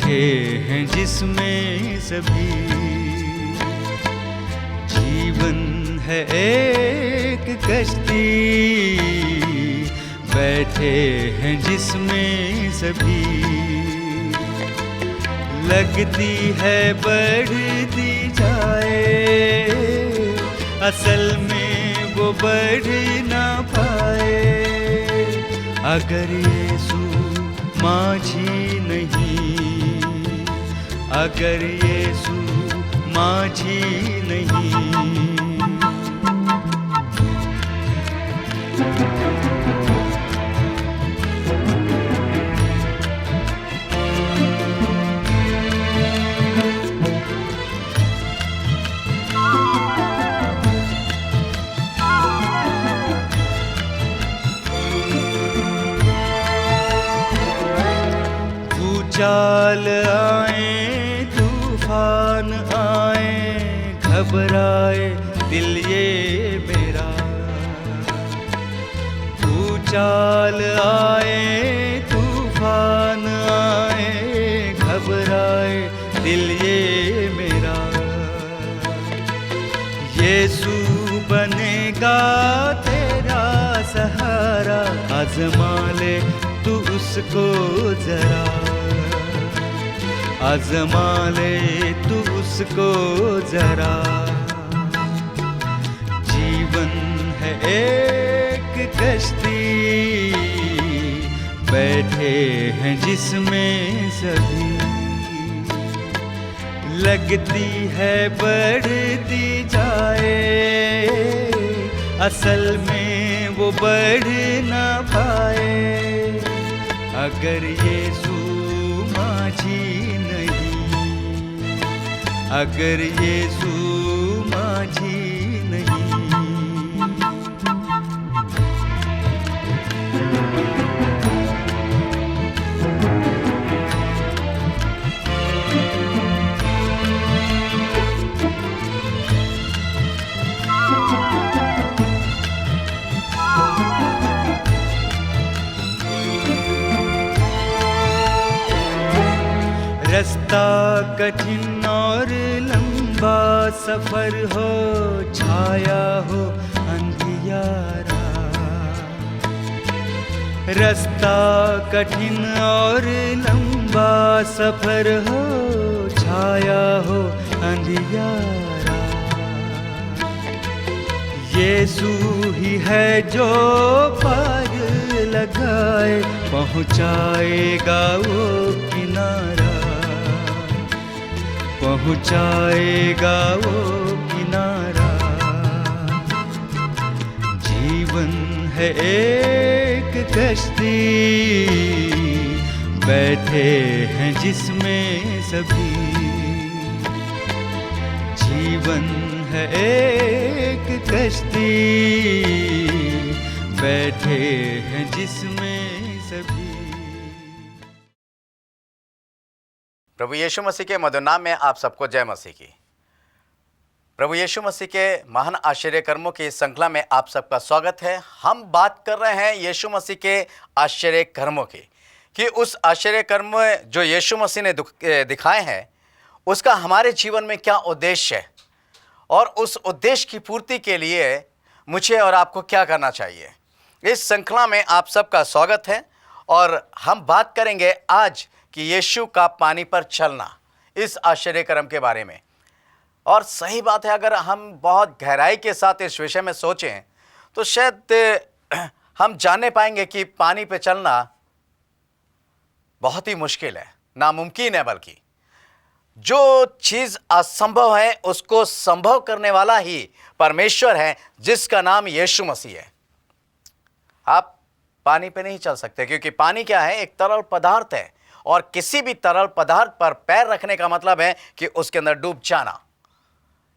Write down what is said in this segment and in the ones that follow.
बैठे हैं जिसमें सभी। जीवन है एक कश्ती, बैठे हैं जिसमें सभी। लगती है बढ़ती जाए, असल में वो बढ़ ना पाए। अगर यीशु माझी नहीं, अगर यीशु माझी नहीं। चाल आए तूफान आए, घबराए दिल ये मेरा। चाल आए तूफान आए, घबराए दिल ये मेरा। यीशु बनेगा तेरा सहारा, आज़मा ले तू उसको जरा, आज़मा ले तू उसको जरा। जीवन है एक कश्ती, बैठे हैं जिसमें सभी। लगती है बढ़ती जाए, असल में वो बढ़ ना पाए। अगर यीशु माझी नहीं, अगर यीशु माझी नहीं। रास्ता कठिन और लंबा सफर हो, छाया हो अंधियारा। रास्ता कठिन और लंबा सफर हो, छाया हो अंधियारा। यीशु ही है जो पार लगाए, पहुँचाएगा वो किनारा, पहुँचाएगा वो किनारा। जीवन है एक कश्ती, बैठे हैं जिसमें सभी। जीवन है एक कश्ती, बैठे हैं जिसमें सभी। प्रभु यीशु मसीह के मधुर नाम में आप सबको जय मसीह की। प्रभु यीशु मसीह के महान आश्चर्य कर्मों की श्रृंखला में आप सबका स्वागत है। हम बात कर रहे हैं यीशु मसीह के आश्चर्य कर्मों की, कि उस आश्चर्य कर्म जो यीशु मसीह ने दिखाए हैं उसका हमारे जीवन में क्या उद्देश्य है, और उस उद्देश्य की पूर्ति के लिए मुझे और आपको क्या करना चाहिए। इस श्रृंखला में आप सबका स्वागत है और हम बात करेंगे आज कि यीशु का पानी पर चलना, इस आश्चर्य कर्म के बारे में। और सही बात है, अगर हम बहुत गहराई के साथ इस विषय में सोचें तो शायद हम जानने पाएंगे कि पानी पे चलना बहुत ही मुश्किल है, नामुमकिन है। बल्कि जो चीज़ असंभव है उसको संभव करने वाला ही परमेश्वर है, जिसका नाम यीशु मसीह है। आप पानी पे नहीं चल सकते, क्योंकि पानी क्या है? एक तरल पदार्थ है, और किसी भी तरल पदार्थ पर पैर रखने का मतलब है कि उसके अंदर डूब जाना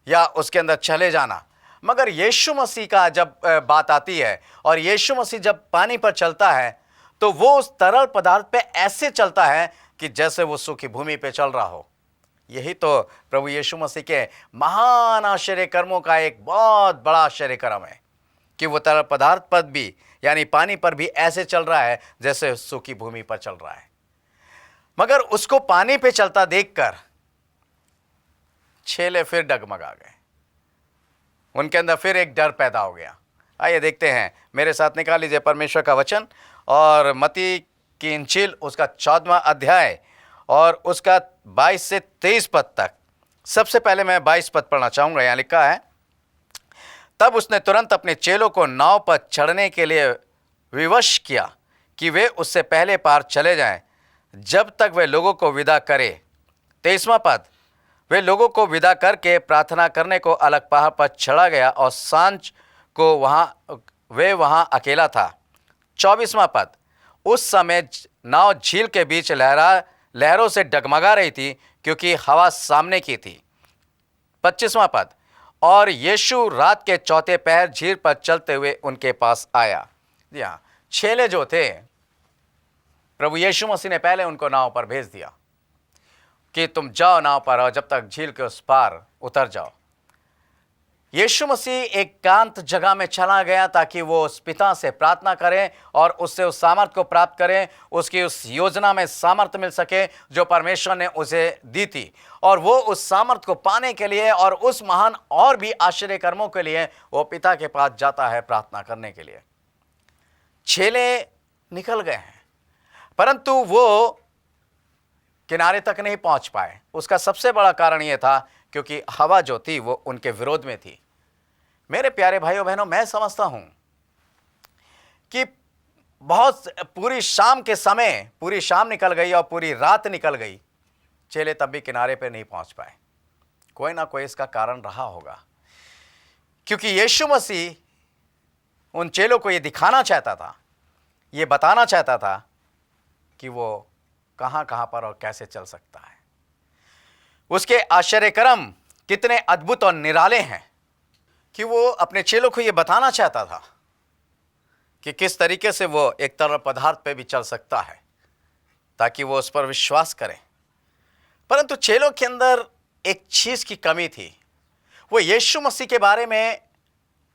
या उसके अंदर चले जाना। मगर यीशु मसीह का जब बात आती है और यीशु मसीह जब पानी पर चलता है तो वो उस तरल पदार्थ पे ऐसे चलता है कि जैसे वो सूखी भूमि पे चल रहा हो। यही तो प्रभु यीशु मसीह के महान आश्चर्य कर्मों का एक बहुत बड़ा आश्चर्य कर्म है, कि वो तरल पदार्थ पर भी यानी पानी पर भी ऐसे चल रहा है जैसे सूखी भूमि पर चल रहा है। मगर उसको पानी पे चलता देखकर चेले फिर डगमगा गए, उनके अंदर फिर एक डर पैदा हो गया। आइए देखते हैं, मेरे साथ निकाल लीजिए परमेश्वर का वचन और मत्ती की इंजील उसका 14वां अध्याय और उसका 22 से 23 पद तक। सबसे पहले मैं 22 पद पढ़ना चाहूंगा। यहाँ लिखा है, तब उसने तुरंत अपने चेलों को नाव पर चढ़ने के लिए विवश किया कि वे उससे पहले पार चले जाएं, जब तक वे लोगों को विदा करे। 23वां पद, वे लोगों को विदा करके प्रार्थना करने को अलग पहाड़ पर चढ़ा गया और सांझ को वहाँ अकेला था। 24वां पद, उस समय नाव झील के बीच लहरों से डगमगा रही थी क्योंकि हवा सामने की थी। 25वां पद, और यीशु रात के चौथे पहर झील पर चलते हुए उनके पास आया। जी हाँ, चेले जो थे, प्रभु यीशु मसीह ने पहले उनको नाव पर भेज दिया कि तुम जाओ नाव पर और जब तक झील के उस पार उतर जाओ। यीशु मसीह एकांत जगह में चला गया ताकि वो उस पिता से प्रार्थना करें और उससे उस सामर्थ को प्राप्त करें, उसकी उस योजना में सामर्थ मिल सके जो परमेश्वर ने उसे दी थी। और वो उस सामर्थ को पाने के लिए और उस महान और भी आश्चर्य कर्मों के लिए वो पिता के पास जाता है प्रार्थना करने के लिए। चेले निकल गए हैं परंतु वो किनारे तक नहीं पहुंच पाए। उसका सबसे बड़ा कारण यह था क्योंकि हवा जो थी वो उनके विरोध में थी। मेरे प्यारे भाइयों बहनों, मैं समझता हूं कि बहुत पूरी शाम के समय, पूरी शाम निकल गई और पूरी रात निकल गई, चेले तब भी किनारे पे नहीं पहुंच पाए। कोई ना कोई इसका कारण रहा होगा, क्योंकि यीशु मसीह उन चेलों को ये दिखाना चाहता था, ये बताना चाहता था कि वो कहां कहां पर और कैसे चल सकता है। उसके आश्चर्य कर्म कितने अद्भुत और निराले हैं कि वो अपने चेलों को ये बताना चाहता था कि किस तरीके से वो एक तरल पदार्थ पे भी चल सकता है ताकि वो उस पर विश्वास करें। परंतु चेलों के अंदर एक चीज की कमी थी। वो यीशु मसीह के बारे में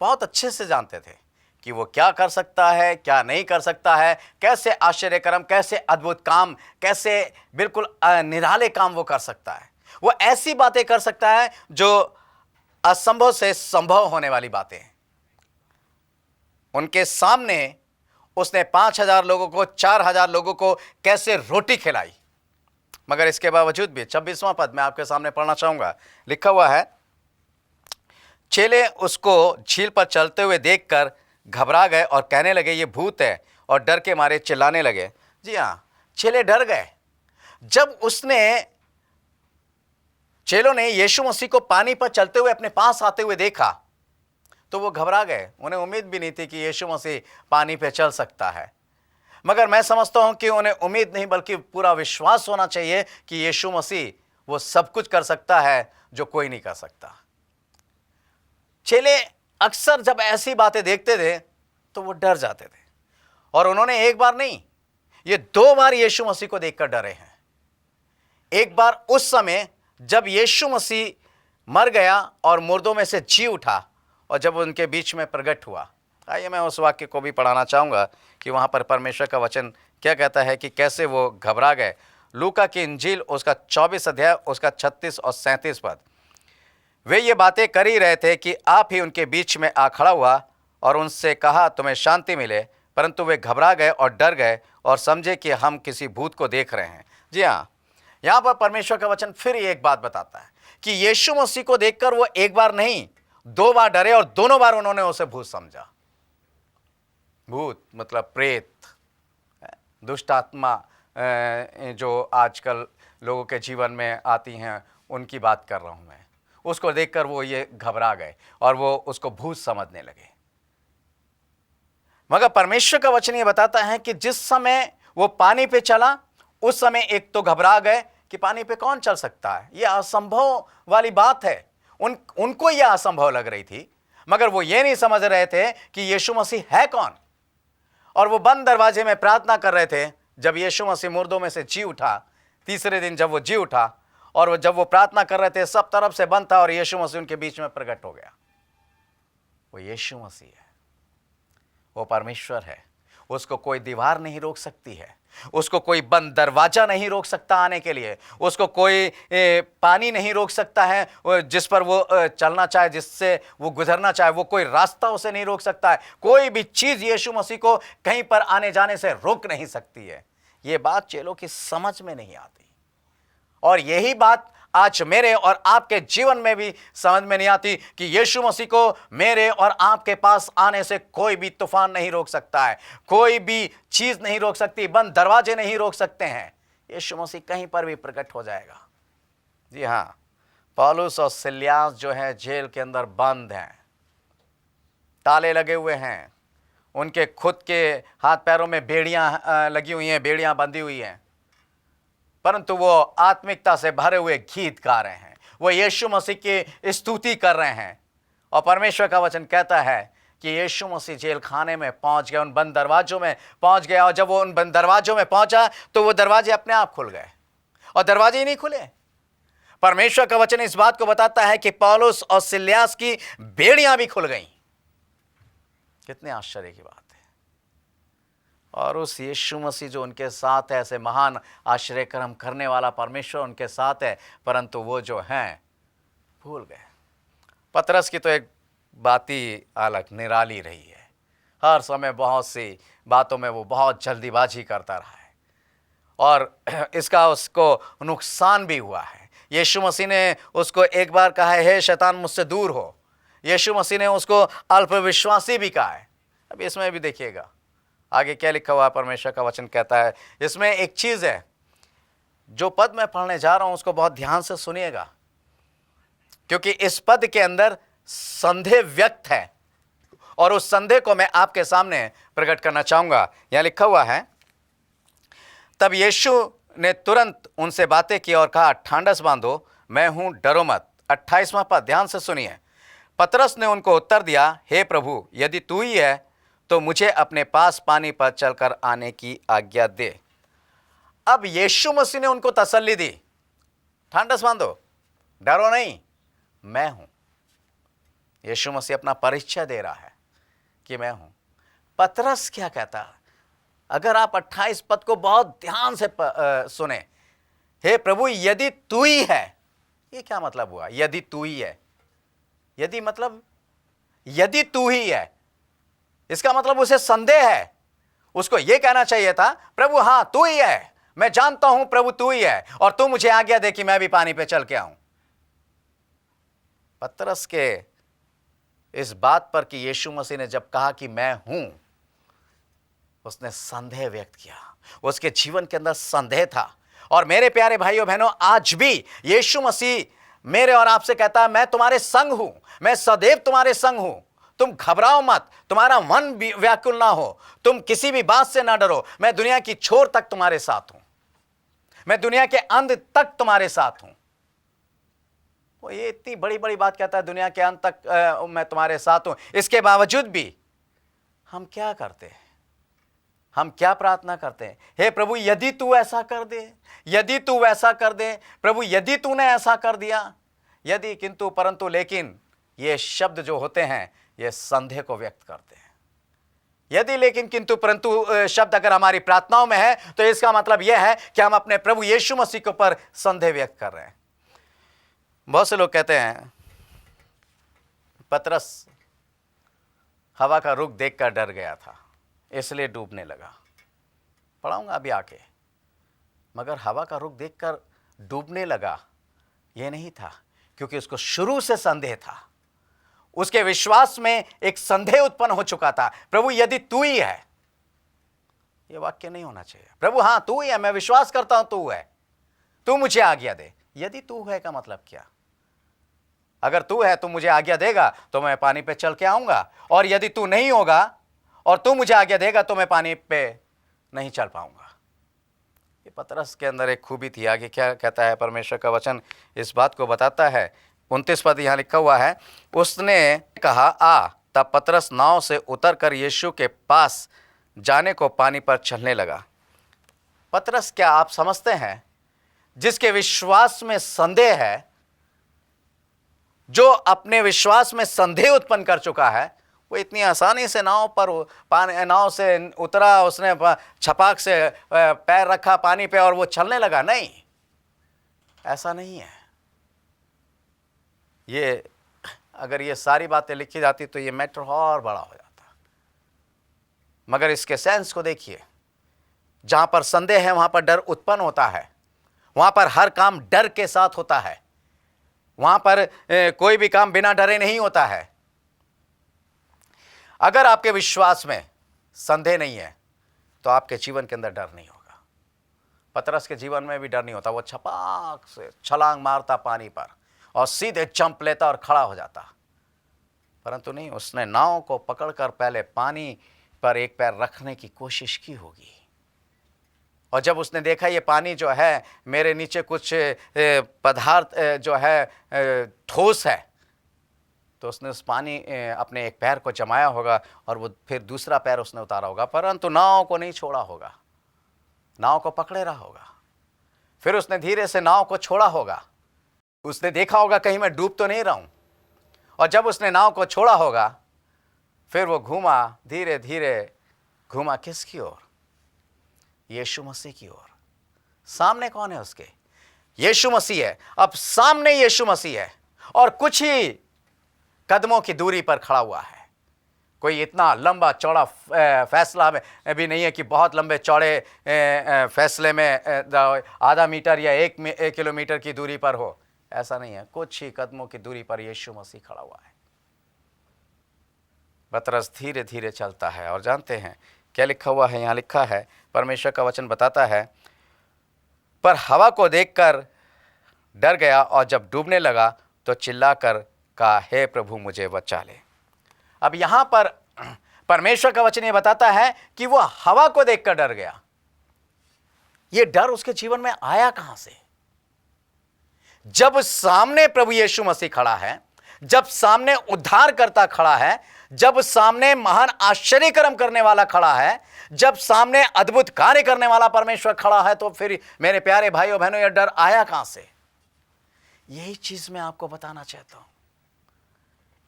बहुत अच्छे से जानते थे कि वो क्या कर सकता है, क्या नहीं कर सकता है, कैसे आश्चर्य कर्म, कैसे अद्भुत काम, कैसे बिल्कुल निराले काम वो कर सकता है। वो ऐसी बातें कर सकता है जो असंभव से संभव होने वाली बातें हैं। उनके सामने उसने 5,000 लोगों को, 4,000 लोगों को कैसे रोटी खिलाई। मगर इसके बावजूद भी 26वां पद मैं आपके सामने पढ़ना चाहूंगा। लिखा हुआ है, चेले उसको झील पर चलते हुए देखकर घबरा गए और कहने लगे ये भूत है, और डर के मारे चिल्लाने लगे। जी हां, चेले डर गए। जब चेलों ने यीशु मसीह को पानी पर चलते हुए अपने पास आते हुए देखा तो वो घबरा गए। उन्हें उम्मीद भी नहीं थी कि यीशु मसीह पानी पे चल सकता है। मगर मैं समझता हूं कि उन्हें उम्मीद नहीं बल्कि पूरा विश्वास होना चाहिए कि यीशु मसीह वो सब कुछ कर सकता है जो कोई नहीं कर सकता। चेले अक्सर जब ऐसी बातें देखते थे तो वो डर जाते थे, और उन्होंने एक बार नहीं, ये 2 बार यीशु मसीह को देखकर डरे हैं। एक बार उस समय जब यीशु मसीह मर गया और मुर्दों में से जी उठा और जब उनके बीच में प्रकट हुआ। आइए मैं उस वाक्य को भी पढ़ाना चाहूँगा कि वहाँ पर परमेश्वर का वचन क्या कहता है कि कैसे वो घबरा गए। लूका की इंजील उसका 24 अध्याय उसका 36 और 37 पद। वे ये बातें कर ही रहे थे कि आप ही उनके बीच में आ खड़ा हुआ और उनसे कहा तुम्हें शांति मिले, परंतु वे घबरा गए और डर गए और समझे कि हम किसी भूत को देख रहे हैं। जी हाँ, यहाँ पर परमेश्वर का वचन फिर एक बात बताता है कि यीशु मसीह को देखकर वो एक बार नहीं 2 बार डरे और दोनों बार उन्होंने उसे भूत समझा। भूत मतलब प्रेत, दुष्ट आत्मा जो आजकल लोगों के जीवन में आती हैं उनकी बात कर रहा हूं मैं। उसको देखकर वो ये घबरा गए और वो उसको भूत समझने लगे। मगर परमेश्वर का वचन ये बताता है कि जिस समय वो पानी पे चला उस समय एक तो घबरा गए कि पानी पे कौन चल सकता है, यह असंभव वाली बात है। उनको यह असंभव लग रही थी, मगर वो ये नहीं समझ रहे थे कि यीशु मसीह है कौन। और वो बंद दरवाजे में प्रार्थना कर रहे थे। जब यीशु मसीह मुर्दों में से जी उठा, तीसरे दिन जब वो जी उठा और जब वो प्रार्थना कर रहे थे, सब तरफ से बंद था और यीशु मसीह उनके बीच में प्रकट हो गया। वो यीशु मसीह है, वो परमेश्वर है, उसको कोई दीवार नहीं रोक सकती है, उसको कोई बंद दरवाजा नहीं रोक सकता आने के लिए, उसको कोई पानी नहीं रोक सकता है जिस पर वो चलना चाहे, जिससे वो गुजरना चाहे, वो कोई रास्ता उसे नहीं रोक सकता है। कोई भी चीज यीशु मसीह को कहीं पर आने जाने से रोक नहीं सकती है। ये बात चेलों की समझ में नहीं आती, और यही बात आज मेरे और आपके जीवन में भी समझ में नहीं आती कि यीशु मसीह को मेरे और आपके पास आने से कोई भी तूफान नहीं रोक सकता है, कोई भी चीज नहीं रोक सकती, बंद दरवाजे नहीं रोक सकते हैं। यीशु मसीह कहीं पर भी प्रकट हो जाएगा। जी हाँ, पौलुस और सिल्यास जो है जेल के अंदर बंद हैं, ताले लगे हुए हैं, उनके खुद के हाथ पैरों में बेड़ियां लगी हुई हैं, बेड़ियां बंधी हुई हैं, परंतु वो आत्मिकता से भरे हुए गीत गा रहे हैं, वो यीशु मसीह की स्तुति कर रहे हैं। और परमेश्वर का वचन कहता है कि यीशु मसीह जेल खाने में पहुंच गए, उन बंद दरवाजों में पहुंच गया, और जब वो उन बंद दरवाजों में पहुंचा तो वो दरवाजे अपने आप खुल गए, और दरवाजे ही नहीं खुले। परमेश्वर का वचन इस बात को बताता है कि पौलुस और सिल्यास की बेड़ियां भी खुल गईं। कितने आश्चर्य की बात है। और उस यीशु मसीह जो उनके साथ है, ऐसे महान आश्चर्य कर्म करने वाला परमेश्वर उनके साथ है, परंतु वो जो हैं भूल गए। पतरस की तो एक बात ही अलग निराली रही है। हर समय बहुत सी बातों में वो बहुत जल्दीबाजी करता रहा है, और इसका उसको नुकसान भी हुआ है। यीशु मसीह ने उसको एक बार कहा है, हे शैतान मुझसे दूर हो। यीशु मसीह ने उसको अल्पविश्वासी भी कहा है। अब इसमें भी देखिएगा आगे क्या लिखा हुआ है। परमेश्वर का वचन कहता है, इसमें एक चीज है, जो पद मैं पढ़ने जा रहा हूं उसको बहुत ध्यान से सुनिएगा, क्योंकि इस पद के अंदर संदेह व्यक्त है, और उस संदेह को मैं आपके सामने प्रकट करना चाहूंगा। यहां लिखा हुआ है, तब यीशु ने तुरंत उनसे बातें की और कहा, ठांडस बांधो, मैं हूं, डरो मत। 28वां पद ध्यान से सुनिए। पतरस ने उनको उत्तर दिया, हे प्रभु, यदि तू ही है तो मुझे अपने पास पानी पर चलकर आने की आज्ञा दे। अब यीशु मसीह ने उनको तसल्ली दी, ठांडस बांधो, डरो नहीं, मैं हूं। यीशु मसीह अपना परिचय दे रहा है कि मैं हूं। पतरस क्या कहता? अगर आप 28 पद को बहुत ध्यान से सुने, हे प्रभु यदि तू ही है, ये क्या मतलब हुआ? यदि तू ही है, यदि मतलब यदि तू ही है, इसका मतलब उसे संदेह है। उसको यह कहना चाहिए था, प्रभु हां तू ही है, मैं जानता हूं प्रभु तू ही है, और तू मुझे आज्ञा दे कि मैं भी पानी पे चल के आऊं। पतरस के इस बात पर कि यीशु मसीह ने जब कहा कि मैं हूं, उसने संदेह व्यक्त किया, उसके जीवन के अंदर संदेह था। और मेरे प्यारे भाइयों बहनों, आज भी यीशु मसीह मेरे और आपसे कहता है, मैं तुम्हारे संग हूं, मैं सदैव तुम्हारे संग हूं, तुम घबराओ मत, तुम्हारा मन व्याकुल ना हो, तुम किसी भी बात से ना डरो, मैं दुनिया की छोर तक तुम्हारे साथ हूं, मैं दुनिया के अंत तक तुम्हारे साथ हूं। वो ये इतनी बड़ी बड़ी बात कहता है, दुनिया के अंत तक मैं तुम्हारे साथ हूं। इसके बावजूद भी हम क्या करते हैं? हम क्या प्रार्थना करते हैं? हे प्रभु यदि तू ऐसा कर दे, यदि तू वैसा कर दे, प्रभु यदि तूने ऐसा कर दिया, यदि, किंतु, परंतु, लेकिन, ये शब्द जो होते हैं ये संदेह को व्यक्त करते हैं। यदि, लेकिन, किंतु, परंतु शब्द अगर हमारी प्रार्थनाओं में है तो इसका मतलब यह है कि हम अपने प्रभु यीशु मसीह के ऊपर संदेह व्यक्त कर रहे हैं। बहुत से लोग कहते हैं पतरस हवा का रुख देखकर डर गया था, इसलिए डूबने लगा। पढ़ाऊंगा अभी आके। मगर हवा का रुख देखकर डूबने लगा यह नहीं था, क्योंकि उसको शुरू से संदेह था। उसके विश्वास में एक संदेह उत्पन्न हो चुका था, प्रभु यदि तू ही है। यह वाक्य नहीं होना चाहिए, प्रभु हां तू ही है, मैं विश्वास करता हूं तू है, तू मुझे आज्ञा दे। यदि तू है का मतलब क्या? अगर तू है तो मुझे आज्ञा देगा तो मैं पानी पे चल के आऊंगा, और यदि तू नहीं होगा और तू मुझे आज्ञा देगा तो मैं पानी पे नहीं चल पाऊंगा। ये पतरस के अंदर एक खूबी थी। आगे क्या कहता है परमेश्वर का वचन, इस बात को बताता है। 29 पद यहाँ लिखा हुआ है, उसने कहा आ, तब पतरस नाव से उतरकर यीशु के पास जाने को पानी पर चलने लगा। पतरस, क्या आप समझते हैं, जिसके विश्वास में संदेह है, जो अपने विश्वास में संदेह उत्पन्न कर चुका है, वो इतनी आसानी से नाव पर पानी नाव से उतरा, उसने छपाक से पैर रखा पानी पे और वो चलने लगा? नहीं, ऐसा नहीं है। ये अगर ये सारी बातें लिखी जाती तो ये मैटर और बड़ा हो जाता। मगर इसके सेंस को देखिए, जहां पर संदेह है वहां पर डर उत्पन्न होता है, वहां पर हर काम डर के साथ होता है, वहां पर कोई भी काम बिना डरे नहीं होता है। अगर आपके विश्वास में संदेह नहीं है तो आपके जीवन के अंदर डर नहीं होगा। पतरस के जीवन में भी डर नहीं होता। वो छपाक से छलांग मारता पानी पर और सीधे जंप लेता और खड़ा हो जाता, परंतु नहीं, उसने नाव को पकड़कर पहले पानी पर एक पैर रखने की कोशिश की होगी। और जब उसने देखा ये पानी जो है मेरे नीचे कुछ पदार्थ जो है ठोस है, तो उसने उस पानी अपने एक पैर को जमाया होगा और वो फिर दूसरा पैर उसने उतारा होगा, परंतु नाव को नहीं छोड़ा होगा, नाव को पकड़े रहा होगा। फिर उसने धीरे से नाव को छोड़ा होगा। उसने देखा होगा कहीं मैं डूब तो नहीं रहा हूं, और जब उसने नाव को छोड़ा होगा फिर वो घूमा, धीरे धीरे घूमा किसकी ओर? यीशु मसीह की ओर। सामने कौन है उसके? यीशु मसीह है। अब सामने यीशु मसीह है और कुछ ही कदमों की दूरी पर खड़ा हुआ है। कोई इतना लंबा चौड़ा फैसला में भी नहीं है कि बहुत लंबे चौड़े फैसले में आधा मीटर या 1 किलोमीटर की दूरी पर हो, ऐसा नहीं है। कुछ ही कदमों की दूरी पर यीशु मसीह खड़ा हुआ है। पतरस धीरे धीरे चलता है और जानते हैं क्या लिखा हुआ है? यहाँ लिखा है, परमेश्वर का वचन बताता है, पर हवा को देखकर डर गया और जब डूबने लगा तो चिल्लाकर कहा, हे प्रभु मुझे बचा ले। अब यहां पर परमेश्वर का वचन ये बताता है कि वो हवा को देखकर डर गया। ये डर उसके जीवन में आया कहां से? जब सामने प्रभु यीशु मसीह खड़ा है, जब सामने उद्धारकर्ता खड़ा है, जब सामने महान आश्चर्य कर्म करने वाला खड़ा है, जब सामने अद्भुत कार्य करने वाला परमेश्वर खड़ा है, तो फिर मेरे प्यारे भाइयों बहनों यह डर आया कहां से? यही चीज मैं आपको बताना चाहता हूं।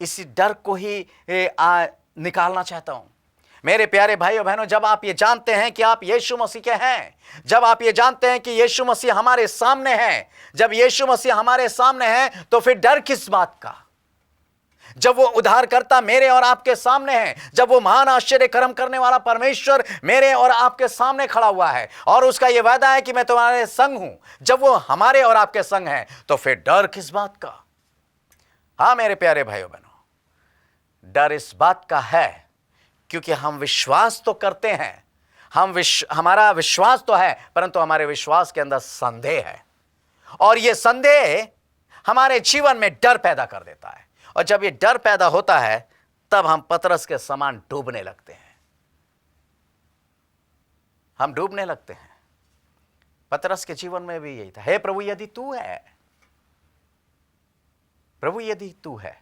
इसी डर को ही निकालना चाहता हूं। मेरे प्यारे भाइयों बहनों, जब आप ये जानते हैं कि आप यीशु मसीह के हैं, जब आप ये जानते हैं कि यीशु मसीह हमारे सामने है, जब यीशु मसीह हमारे सामने है, तो फिर डर किस बात का? जब वो उद्धारकर्ता मेरे और आपके सामने है, जब वो महान आश्चर्य कर्म करने वाला परमेश्वर मेरे और आपके सामने खड़ा हुआ है और उसका ये वादा है कि मैं तुम्हारे संग हूं, जब वो हमारे और आपके संग है, तो फिर डर किस बात का? हां मेरे प्यारे भाइयों बहनों, डर इस बात का है क्योंकि हम विश्वास तो करते हैं, हमारा विश्वास तो है, परंतु हमारे विश्वास के अंदर संदेह है, और यह संदेह हमारे जीवन में डर पैदा कर देता है। और जब ये डर पैदा होता है तब हम पतरस के समान डूबने लगते हैं। हम डूबने लगते हैं। पतरस के जीवन में भी यही था। हे प्रभु यदि तू है, प्रभु यदि तू है,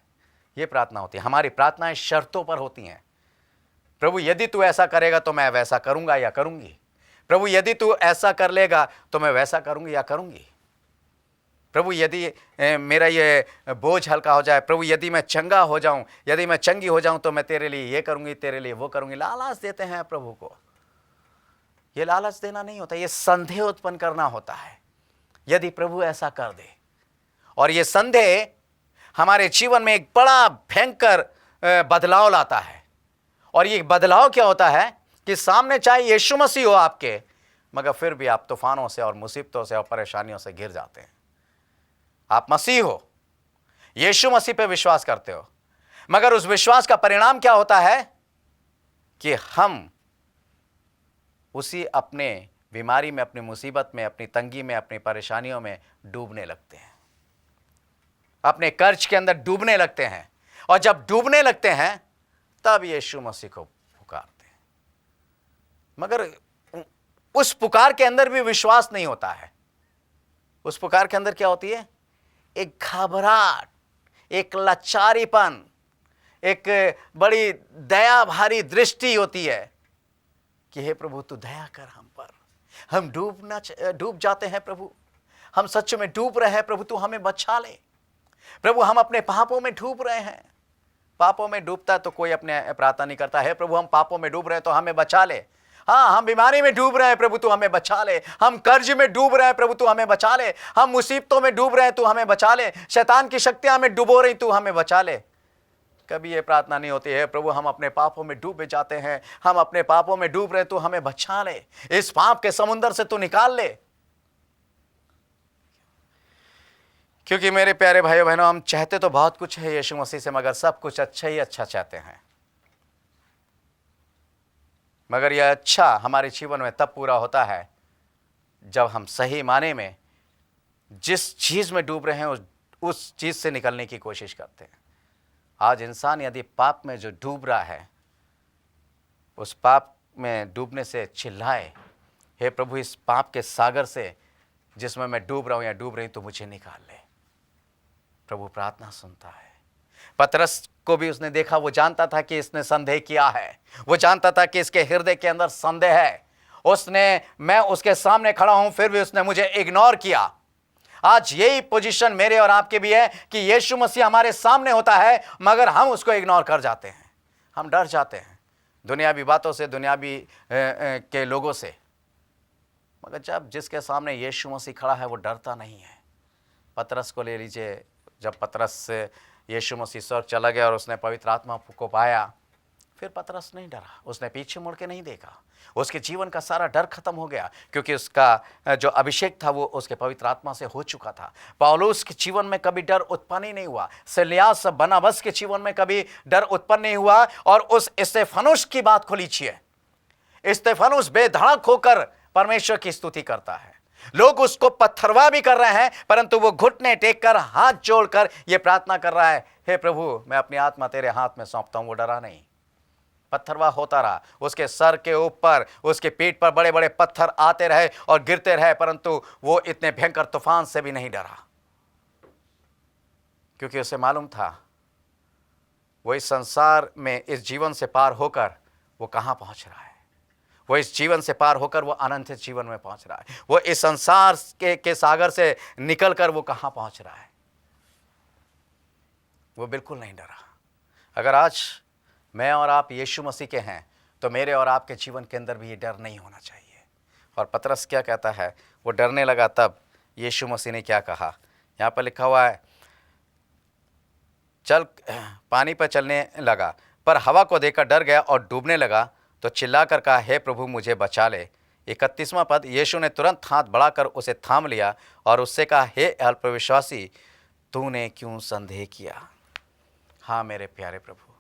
ये प्रार्थना होती है। हमारी प्रार्थनाएं शर्तों पर होती हैं। प्रभु यदि तू ऐसा करेगा तो मैं वैसा करूंगा या करूंगी। प्रभु यदि तू ऐसा कर लेगा तो मैं वैसा करूंगी या करूंगी। प्रभु यदि मेरा ये बोझ हल्का हो जाए, प्रभु यदि मैं चंगा हो जाऊं, यदि मैं चंगी हो जाऊं तो मैं तेरे लिए ये करूंगी, तेरे लिए वो करूंगी। लालच देते हैं प्रभु को। ये लालच देना नहीं होता, ये संदेह उत्पन्न करना होता है। यदि प्रभु ऐसा कर दे, और ये संदेह हमारे जीवन में एक बड़ा भयंकर बदलाव लाता है। और ये बदलाव क्या होता है कि सामने चाहे यीशु मसीह हो आपके, मगर फिर भी आप तूफानों से और मुसीबतों से और परेशानियों से घिर जाते हैं। आप मसीह हो, यीशु मसीह पे विश्वास करते हो, मगर उस विश्वास का परिणाम क्या होता है कि हम उसी अपने बीमारी में, अपनी मुसीबत में, अपनी तंगी में, अपनी परेशानियों में डूबने लगते हैं, अपने कर्ज के अंदर डूबने लगते हैं। और जब डूबने लगते हैं तब यीशु मसीह को पुकारते हैं, मगर उस पुकार के अंदर भी विश्वास नहीं होता है। उस पुकार के अंदर क्या होती है? एक घबराहट, एक लाचारीपन, एक बड़ी दया भारी दृष्टि होती है कि हे प्रभु तू दया कर हम पर। हम डूब जाते हैं प्रभु, हम सच में डूब रहे हैं प्रभु, तू हमें बचा ले। प्रभु हम अपने पापों में डूब रहे हैं, पापों में डूबता है तो कोई अपने प्रार्थना नहीं करता है प्रभु हम पापों में डूब रहे हैं तो हमें बचा ले। हाँ, हम बीमारी में डूब रहे हैं प्रभु तू हमें बचा ले, हम कर्ज में डूब रहे हैं प्रभु तू हमें बचा ले, हम मुसीबतों में डूब रहे हैं तू हमें बचा ले, शैतान की शक्तियां हमें डुबो रही तू हमें बचा ले। कभी ये प्रार्थना नहीं होती है प्रभु हम अपने पापों में डूबे जाते हैं, हम अपने पापों में डूब रहे तू हमें बचा ले, इस पाप के समुंदर से तू निकाल ले। क्योंकि मेरे प्यारे भाइयों बहनों, हम चाहते तो बहुत कुछ है यीशु मसीह से, मगर सब कुछ अच्छा ही अच्छा चाहते हैं। मगर यह अच्छा हमारे जीवन में तब पूरा होता है जब हम सही माने में जिस चीज में डूब रहे हैं उस चीज से निकलने की कोशिश करते हैं। आज इंसान यदि पाप में जो डूब रहा है, उस पाप में डूबने से चिल्लाए, हे प्रभु इस पाप के सागर से जिसमें मैं डूब रहा हूं या डूब रही तो मुझे निकाल ले। प्रभु प्रार्थना सुनता है। पतरस को भी उसने देखा, वो जानता था कि इसने संदेह किया है, वो जानता था कि इसके हृदय के अंदर संदेह है। मैं उसके सामने खड़ा हूं फिर भी उसने मुझे इग्नोर किया। आज यही पोजीशन मेरे और आपके भी है कि यीशु मसीह हमारे सामने होता है मगर हम उसको इग्नोर कर जाते हैं, हम डर जाते हैं दुनियावी बातों से, दुनियावी के लोगों से। मगर जब जिसके सामने यीशु मसीह खड़ा है वो डरता नहीं है। पतरस को ले लीजिए, जब पतरस से यीशु मसीह स्वर्ग चला गया और उसने पवित्र आत्मा को पाया, फिर पतरस नहीं डरा, उसने पीछे मुड़ के नहीं देखा, उसके जीवन का सारा डर खत्म हो गया क्योंकि उसका जो अभिषेक था वो उसके पवित्र आत्मा से हो चुका था। पौलुस के जीवन में कभी डर उत्पन्न ही नहीं हुआ, सिल्यास बरनबास के जीवन में कभी डर उत्पन्न नहीं हुआ। और उस स्तेफनुस की बात को लीजिए, स्तेफनुस बेधड़क होकर परमेश्वर की स्तुति करता है। लोग उसको पत्थरवा भी कर रहे हैं परंतु वो घुटने टेक कर हाथ जोड़कर ये प्रार्थना कर रहा है, हे प्रभु मैं अपनी आत्मा तेरे हाथ में सौंपता हूं। वो डरा नहीं, पत्थरवा होता रहा, उसके सर के ऊपर, उसके पीठ पर बड़े बड़े पत्थर आते रहे और गिरते रहे परंतु वो इतने भयंकर तूफान से भी नहीं डरा, क्योंकि उसे मालूम था वो इस संसार में इस जीवन से पार होकर वो कहां पहुंच रहा है। वो इस जीवन से पार होकर वो अनंत जीवन में पहुंच रहा है। वो इस संसार के सागर से निकलकर वो कहां पहुंच रहा है। वो बिल्कुल नहीं डरा। अगर आज मैं और आप यीशु मसीह के हैं तो मेरे और आपके जीवन के अंदर भी ये डर नहीं होना चाहिए। और पतरस क्या कहता है, वो डरने लगा। तब यीशु मसीह ने क्या कहा, यहाँ पर लिखा हुआ है, चल पानी पर चलने लगा पर हवा को देखकर डर गया और डूबने लगा तो चिल्लाकर कहा, हे प्रभु मुझे बचा ले। 31वां पद, यीशु ने तुरंत हाथ बढ़ाकर उसे थाम लिया और उससे कहा, हे अल्पविश्वासी तूने क्यों संदेह किया। हाँ मेरे प्यारे प्रभु,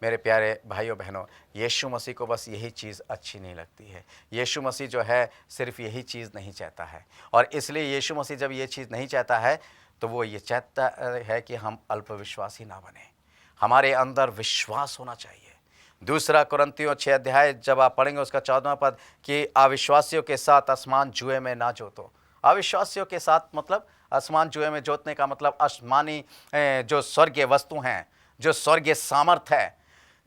मेरे प्यारे भाइयों बहनों, यीशु मसीह को बस यही चीज़ अच्छी नहीं लगती है। यीशु मसीह जो है सिर्फ यही चीज़ नहीं चाहता है, और इसलिए यीशु मसीह जब ये चीज़ नहीं चाहता है तो वो ये चाहता है कि हम अल्पविश्वासी ना बने, हमारे अंदर विश्वास होना चाहिए। दूसरा कुरिन्थियों 6 अध्याय जब आप पढ़ेंगे उसका 14वां पद कि अविश्वासियों के साथ आसमान जुए में ना जोतो। अविश्वासियों के साथ मतलब आसमान जुए में जोतने का मतलब आसमानी जो स्वर्गीय वस्तु हैं, जो स्वर्गीय सामर्थ है,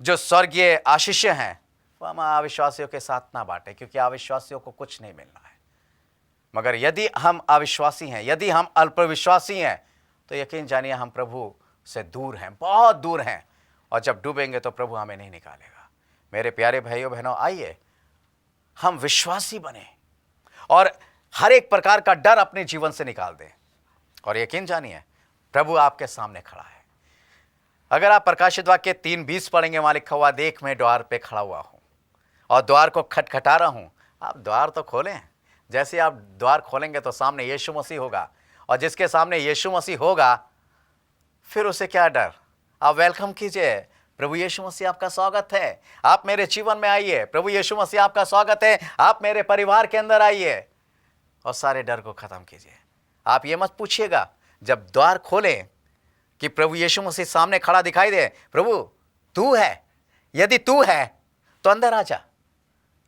जो स्वर्गीय आशीषें हैं, वो हम अविश्वासियों के साथ ना बांटे, क्योंकि अविश्वासियों को कुछ नहीं मिलना है। मगर यदि हम अविश्वासी हैं, यदि हम अल्पविश्वासी हैं, तो यकीन जानिए हम प्रभु से दूर हैं, बहुत दूर हैं, और जब डूबेंगे तो प्रभु हमें नहीं निकालेगा। मेरे प्यारे भाइयों बहनों, आइए हम विश्वासी बने और हर एक प्रकार का डर अपने जीवन से निकाल दें, और यकीन जानिए प्रभु आपके सामने खड़ा है। अगर आप प्रकाशित वाक्य 3:20 पढ़ेंगे, वहां लिखा हुआ, देख मैं द्वार पे खड़ा हुआ हूं और द्वार को खटखटा रहा हूं। आप द्वार तो खोलें। जैसे आप द्वार खोलेंगे तो सामने यीशु मसीह होगा, और जिसके सामने यीशु मसीह होगा फिर उसे क्या डर। आप वेलकम कीजिए, प्रभु यीशु मसीह आपका स्वागत है, आप मेरे जीवन में आइए। प्रभु यीशु मसीह आपका स्वागत है, आप मेरे परिवार के अंदर आइए, और सारे डर को खत्म कीजिए। आप ये मत पूछिएगा जब द्वार खोलें कि प्रभु यीशु मसीह सामने खड़ा दिखाई दे, प्रभु तू है, यदि तू है तो अंदर आ जा।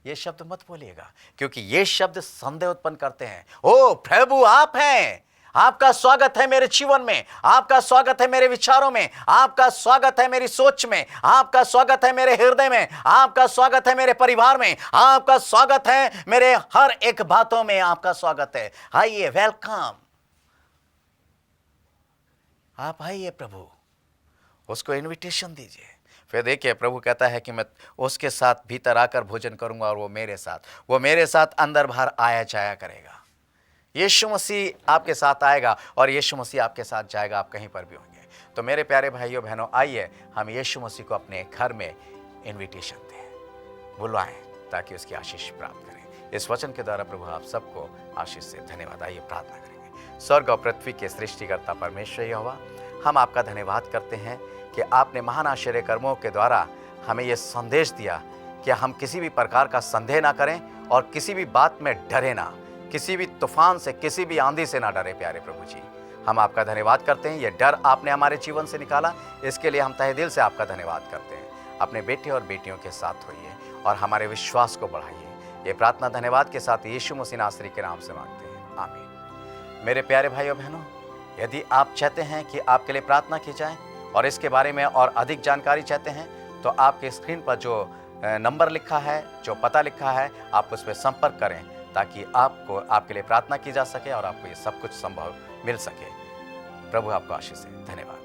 ये शब्द मत बोलिएगा, क्योंकि ये शब्द संदेह उत्पन्न करते हैं। ओ प्रभु आप हैं, आपका स्वागत है मेरे जीवन में, आपका स्वागत है मेरे विचारों में, आपका स्वागत है मेरी सोच में, आपका स्वागत है मेरे हृदय में, आपका स्वागत है मेरे परिवार में, आपका स्वागत है मेरे हर एक बातों में, आपका स्वागत है। आइए, वेलकम, आप आइए प्रभु, उसको इनविटेशन दीजिए। फिर देखिए प्रभु कहता है कि मैं उसके साथ भीतर आकर भोजन करूंगा और वो मेरे साथ अंदर बाहर आया जाया करेगा। यीशु मसीह आपके साथ आएगा और यीशु मसीह आपके साथ जाएगा, आप कहीं पर भी होंगे। तो मेरे प्यारे भाइयों बहनों, आइए हम यीशु मसीह को अपने घर में इनविटेशन दें, बुलवाएं, ताकि उसकी आशीष प्राप्त करें। इस वचन के द्वारा प्रभु आप सबको आशीष से धन्यवाद। आइए प्रार्थना करेंगे। स्वर्ग और पृथ्वी के सृष्टिकर्ता परमेश्वर यहोवा, हम आपका धन्यवाद करते हैं कि आपने महान आश्चर्य कर्मों के द्वारा हमें यह संदेश दिया कि हम किसी भी प्रकार का संदेह ना करें और किसी भी बात में डरे ना, किसी भी तूफान से, किसी भी आंधी से ना डरे। प्यारे प्रभु जी, हम आपका धन्यवाद करते हैं। ये डर आपने हमारे जीवन से निकाला, इसके लिए हम तहे दिल से आपका धन्यवाद करते हैं। अपने बेटे और बेटियों के साथ होइए और हमारे विश्वास को बढ़ाइए। ये प्रार्थना धन्यवाद के साथ यीशु मसीह नासरी के नाम से मांगते हैं, आमीन। मेरे प्यारे भाइयों बहनों, यदि आप चाहते हैं कि आपके लिए प्रार्थना की जाए और इसके बारे में और अधिक जानकारी चाहते हैं, तो आपके स्क्रीन पर जो नंबर लिखा है, जो पता लिखा है, आप उस पर संपर्क करें, ताकि आपको आपके लिए प्रार्थना की जा सके और आपको ये सब कुछ संभव मिल सके। प्रभु आपको आशीष दे। धन्यवाद।